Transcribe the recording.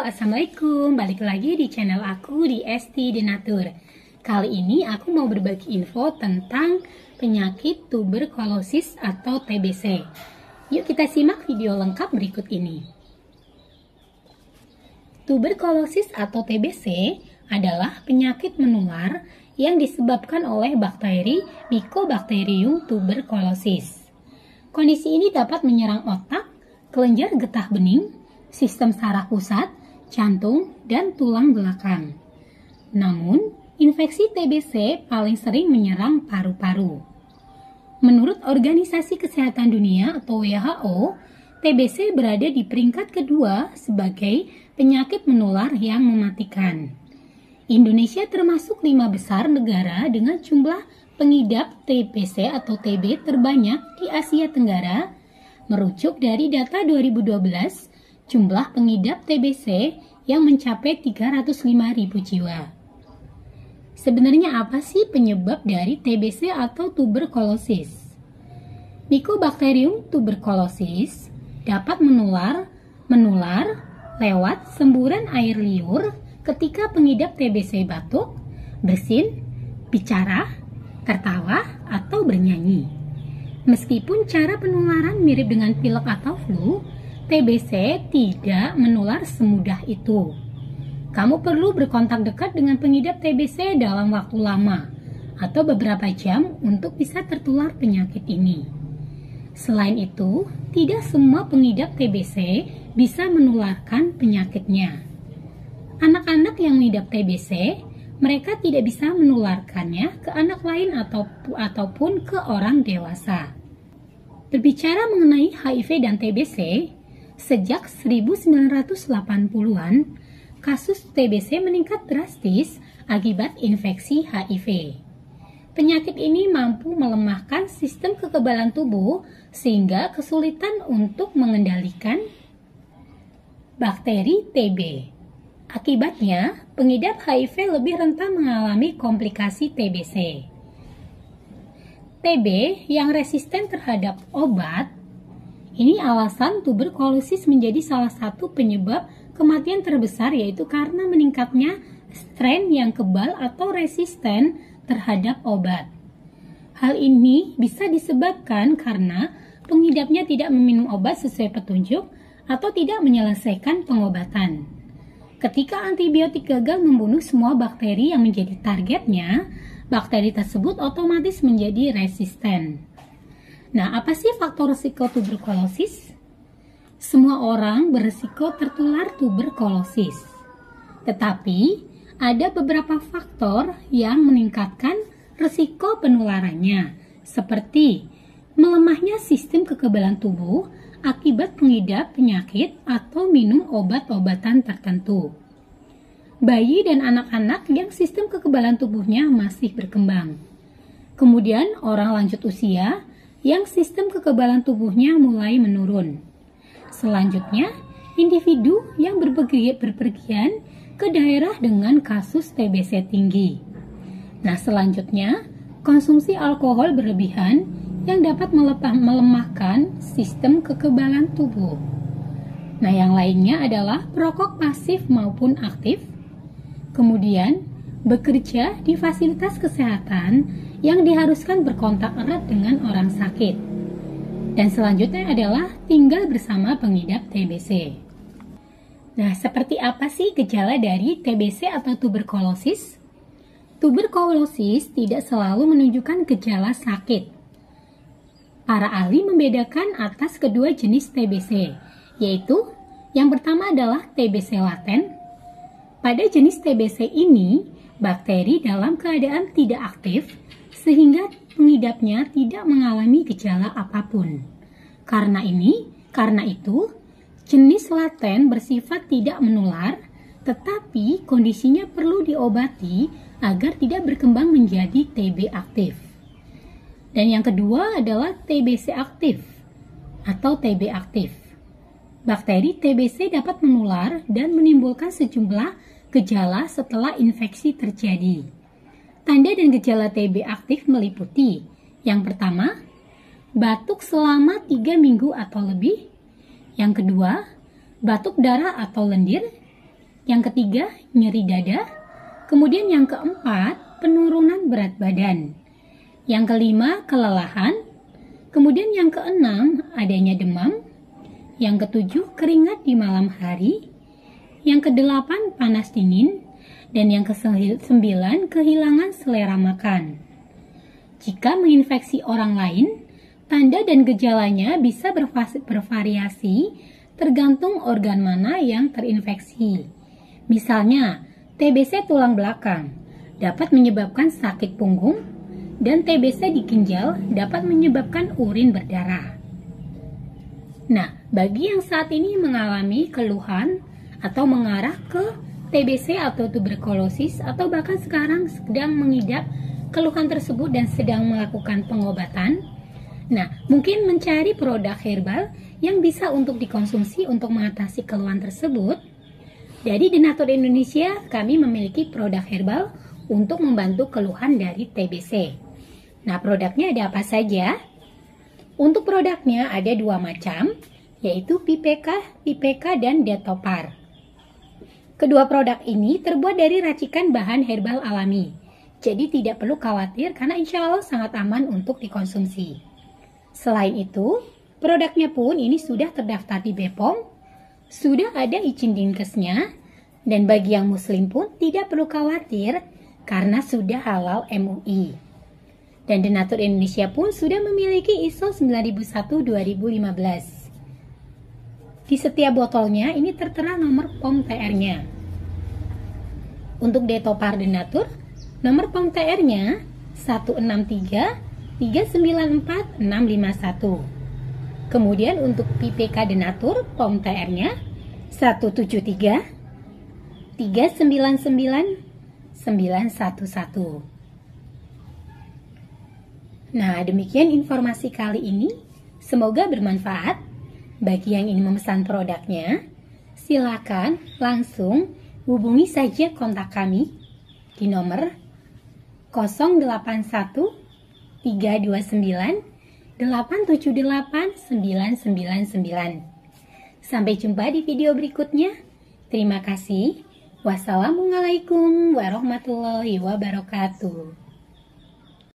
Assalamualaikum. Balik lagi di channel aku di ST Denatur. Kali ini aku mau berbagi info tentang penyakit tuberkulosis atau TBC. Yuk kita simak video lengkap berikut ini. Tuberkulosis atau TBC adalah penyakit menular yang disebabkan oleh bakteri Mycobacterium tuberculosis. Kondisi ini dapat menyerang otak, kelenjar getah bening, sistem saraf pusat, jantung, dan tulang belakang. Namun, infeksi TBC paling sering menyerang paru-paru. Menurut Organisasi Kesehatan Dunia atau WHO, TBC berada di peringkat kedua sebagai penyakit menular yang mematikan. Indonesia termasuk 5 besar negara dengan jumlah pengidap TBC atau TB terbanyak di Asia Tenggara. Merujuk dari data 2012, jumlah pengidap TBC yang mencapai 305.000 jiwa. Sebenarnya apa sih penyebab dari TBC atau tuberkulosis? Mycobacterium tuberculosis dapat menular lewat semburan air liur ketika pengidap TBC batuk, bersin, bicara, tertawa, atau bernyanyi. Meskipun cara penularan mirip dengan pilek atau flu, TBC tidak menular semudah itu. Kamu perlu berkontak dekat dengan pengidap TBC dalam waktu lama atau beberapa jam untuk bisa tertular penyakit ini. Selain itu, tidak semua pengidap TBC bisa menularkan penyakitnya. Anak-anak yang mengidap TBC, mereka tidak bisa menularkannya ke anak lain ataupun ke orang dewasa. Berbicara mengenai HIV dan TBC, sejak 1980-an, kasus TBC meningkat drastis akibat infeksi HIV. Penyakit ini mampu melemahkan sistem kekebalan tubuh sehingga kesulitan untuk mengendalikan bakteri TB. Akibatnya, pengidap HIV lebih rentan mengalami komplikasi TBC. TB yang resisten terhadap obat. Ini alasan tuberkulosis menjadi salah satu penyebab kematian terbesar, yaitu karena meningkatnya strain yang kebal atau resisten terhadap obat. Hal ini bisa disebabkan karena pengidapnya tidak meminum obat sesuai petunjuk atau tidak menyelesaikan pengobatan. Ketika antibiotik gagal membunuh semua bakteri yang menjadi targetnya, bakteri tersebut otomatis menjadi resisten. Nah, apa sih faktor risiko tuberkulosis? Semua orang berisiko tertular tuberkulosis. Tetapi, ada beberapa faktor yang meningkatkan risiko penularannya, seperti melemahnya sistem kekebalan tubuh akibat pengidap penyakit atau minum obat-obatan tertentu. Bayi dan anak-anak yang sistem kekebalan tubuhnya masih berkembang. Kemudian, orang lanjut usia yang sistem kekebalan tubuhnya mulai menurun. Selanjutnya, individu yang berpergian ke daerah dengan kasus TBC tinggi. Nah, selanjutnya, konsumsi alkohol berlebihan yang dapat melemahkan sistem kekebalan tubuh. Nah, yang lainnya adalah perokok pasif maupun aktif. Kemudian, bekerja di fasilitas kesehatan yang diharuskan berkontak erat dengan orang sakit. Dan selanjutnya adalah tinggal bersama pengidap TBC. Nah, seperti apa sih gejala dari TBC atau tuberkulosis? Tuberkulosis tidak selalu menunjukkan gejala sakit. Para ahli membedakan atas kedua jenis TBC, yaitu yang pertama adalah TBC laten. Pada jenis TBC ini, bakteri dalam keadaan tidak aktif, sehingga pengidapnya tidak mengalami gejala apapun. Karena itu, jenis laten bersifat tidak menular, tetapi kondisinya perlu diobati agar tidak berkembang menjadi TB aktif. Dan yang kedua adalah TBC aktif atau TB aktif. Bakteri TBC dapat menular dan menimbulkan sejumlah gejala setelah infeksi terjadi. Tanda dan gejala TB aktif meliputi yang pertama, batuk selama 3 minggu atau lebih. Yang kedua, batuk darah atau lendir. Yang ketiga, nyeri dada. Kemudian yang keempat, penurunan berat badan. Yang kelima, kelelahan. Kemudian yang keenam, adanya demam. Yang ketujuh, keringat di malam hari. Yang kedelapan, panas dingin. Dan yang kesembilan, kehilangan selera makan. Jika menginfeksi orang lain, tanda dan gejalanya bisa bervariasi tergantung organ mana yang terinfeksi. Misalnya, TBC tulang belakang dapat menyebabkan sakit punggung, dan TBC di ginjal dapat menyebabkan urin berdarah. Nah, bagi yang saat ini mengalami keluhan atau mengarah ke TBC atau tuberkulosis, atau bahkan sekarang sedang mengidap keluhan tersebut dan sedang melakukan pengobatan, nah, mungkin mencari produk herbal yang bisa untuk dikonsumsi untuk mengatasi keluhan tersebut. Dari Denatur Indonesia, kami memiliki produk herbal untuk membantu keluhan dari TBC. Nah, produknya ada apa saja? Untuk produknya ada dua macam, yaitu PPK dan Detopar. Kedua produk ini terbuat dari racikan bahan herbal alami, jadi tidak perlu khawatir karena insya Allah sangat aman untuk dikonsumsi. Selain itu, produknya pun ini sudah terdaftar di BPOM, sudah ada izin dinkesnya, dan bagi yang muslim pun tidak perlu khawatir karena sudah halal MUI. Dan Denatur Indonesia pun sudah memiliki ISO 9001-2015. Di setiap botolnya ini tertera nomor POM TR-nya. Untuk Detopar Denatur, nomor POM TR-nya 163394651. Kemudian untuk PPK Denatur, POM TR-nya 173399911. Nah, demikian informasi kali ini. Semoga bermanfaat. Bagi yang ingin memesan produknya, silakan langsung hubungi saja kontak kami di nomor 081 329 878 999. Sampai jumpa di video berikutnya. Terima kasih. Wassalamualaikum warahmatullahi wabarakatuh.